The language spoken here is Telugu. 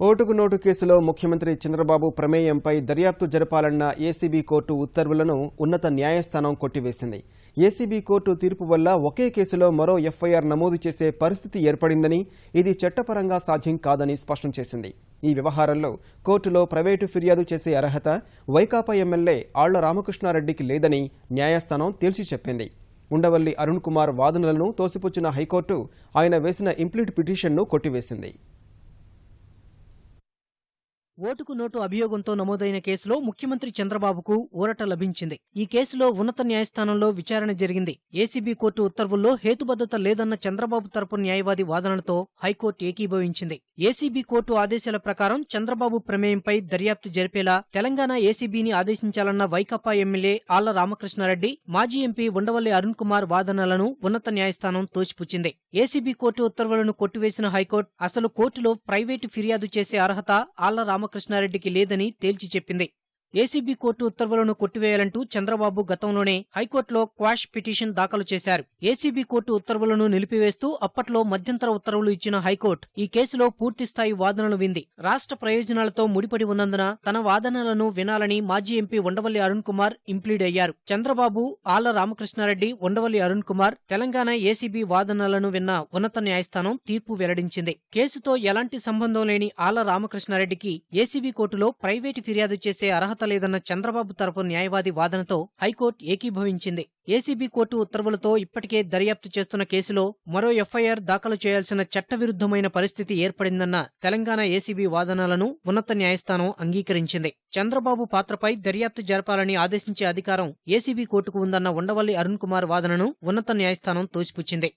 ఓటుకు నోటు కేసులో ముఖ్యమంత్రి చంద్రబాబు ప్రమేయంపై దర్యాప్తు జరపాలన్న ఏసీబీ కోర్టు ఉత్తర్వులను ఉన్నత న్యాయస్థానం కొట్టివేసింది. ఏసీబీ కోర్టు తీర్పు వల్ల ఒకే కేసులో మరో ఎఫ్ఐఆర్ నమోదు చేసే పరిస్థితి ఏర్పడిందని, ఇది చట్టపరంగా సాధ్యం కాదని స్పష్టం చేసింది. ఈ వ్యవహారంలో కోర్టులో ప్రైవేటు ఫిర్యాదు చేసే అర్హత వైకాపా ఎమ్మెల్యే ఆళ్ల రామకృష్ణారెడ్డికి లేదని న్యాయస్థానం తేల్చి చెప్పింది. ఉండవల్లి అరుణ్ కుమార్ వాదనలను తోసిపుచ్చిన హైకోర్టు ఆయన వేసిన ఇంప్లీట్ పిటిషన్ను కొట్టివేసింది. ఓటుకు నోటు అభియోగంతో నమోదైన కేసులో ముఖ్యమంత్రి చంద్రబాబుకు ఊరట లభించింది. ఈ కేసులో ఉన్నత న్యాయస్థానంలో విచారణ జరిగింది. ఏసీబీ కోర్టు ఉత్తర్వుల్లో హేతుబద్ధత లేదన్న చంద్రబాబు తరపు న్యాయవాది వాదనలతో హైకోర్టు ఏకీభవించింది. ఏసీబీ కోర్టు ఆదేశాల ప్రకారం చంద్రబాబు ప్రమేయంపై దర్యాప్తు జరిపేలా తెలంగాణ ఏసీబీని ఆదేశించాలన్న వైకాపా ఎమ్మెల్యే ఆళ్ల రామకృష్ణారెడ్డి, మాజీ ఎంపీ ఉండవల్లి అరుణ్ కుమార్ వాదనలను ఉన్నత న్యాయస్థానం తోసిపుచ్చింది. ఏసీబీ కోర్టు ఉత్తర్వులను కొట్టివేసిన హైకోర్టు అసలు కోర్టులో ప్రైవేటు ఫిర్యాదు చేసే అర్హత ఆళ్ల రామకృష్ణారెడ్డికి లేదని తేల్చి చెప్పింది. ఏసీబీ కోర్టు ఉత్తర్వులను కొట్టివేయాలంటూ చంద్రబాబు గతంలోనే హైకోర్టులో క్వాష్ పిటిషన్ దాఖలు చేశారు. ఏసీబీ కోర్టు ఉత్తర్వులను నిలిపివేస్తూ అప్పట్లో మధ్యంతర ఉత్తర్వులు ఇచ్చిన హైకోర్టు ఈ కేసులో పూర్తిస్థాయి వాదనలు వింది. రాష్ట్ర ప్రయోజనాలతో ముడిపడి ఉన్నందున తన వాదనలను వినాలని మాజీ ఎంపీ ఉండవల్లి అరుణ్ కుమార్ ఇంప్లీడ్ అయ్యారు. చంద్రబాబు, ఆళ్ల రామకృష్ణారెడ్డి, ఉండవల్లి అరుణ్ కుమార్ తెలంగాణ ఏసీబీ వాదనలను విన్న ఉన్నత న్యాయస్థానం తీర్పు వెల్లడించింది. కేసుతో ఎలాంటి సంబంధం లేని ఆళ్ల రామకృష్ణారెడ్డికి ఏసీబీ కోర్టులో ప్రైవేటు ఫిర్యాదు చేసే అర్హత లేదన్న చంద్రబాబు తరపు న్యాయవాది వాదనతో హైకోర్టు ఏకీభవించింది. ఏసీబీ కోర్టు ఉత్తర్వులతో ఇప్పటికే దర్యాప్తు చేస్తున్న కేసులో మరో ఎఫ్ఐఆర్ దాఖలు చేయాల్సిన చట్టవిరుద్ధమైన పరిస్థితి ఏర్పడిందన్న తెలంగాణ ఏసీబీ వాదనలను ఉన్నత న్యాయస్థానం అంగీకరించింది. చంద్రబాబు పాత్రపై దర్యాప్తు జరపాలని ఆదేశించే అధికారం ఏసీబీ కోర్టుకు ఉందన్న ఉండవల్లి అరుణ్ కుమార్ వాదనను ఉన్నత న్యాయస్థానం తోసిపుచ్చింది.